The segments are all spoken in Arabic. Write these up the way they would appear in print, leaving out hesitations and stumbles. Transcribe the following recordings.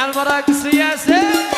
على المراكز ياسين.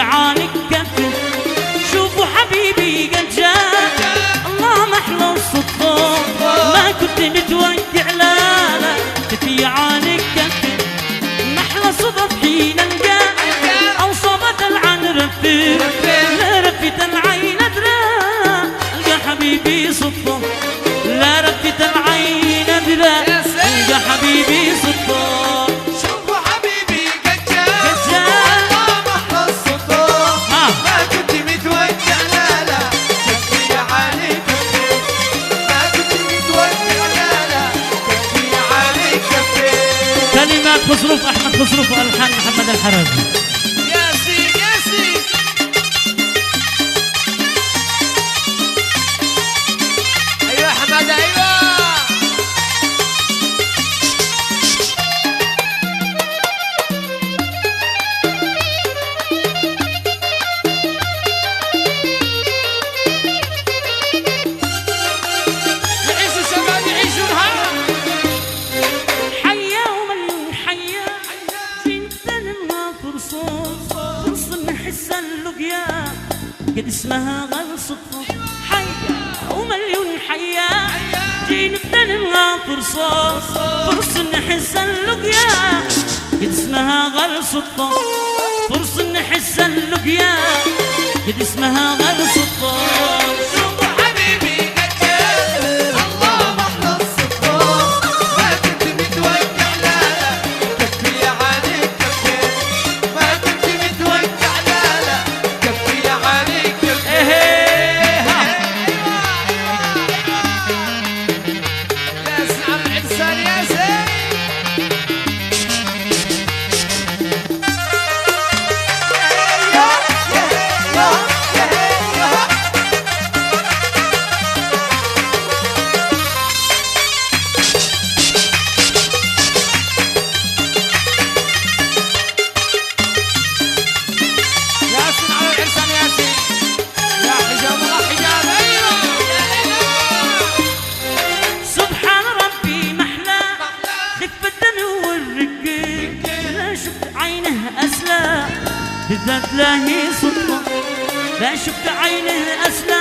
عانك كفل شوفوا حبيبي قد جاء الله محلى الصدفة ما كنت متوقع لا لا تفي عانك كفل محلى صدف حين القى أو صبت العن رفي لا رفت العين أدرى ألقى حبيبي صدفة لا رفت العين أدرى ألقى حبيبي صدفة كلمات مصروف أحمد مصروف وألحان محمد الحرازي. ياسين ياسين أيوة أحمد أيوة يعيشوا الشباب يعيشوا الهوا. فرصة نحس اللقيا قد اسمها غير صدفة حيا ومليون حيا جينا بنلغى فرصة نحس اللقيا قد اسمها غير صدفة فرصة نحس اللقيا قد اسمها غير صدفة. بالذات لا هي صدفة لا شفت عينه أسلم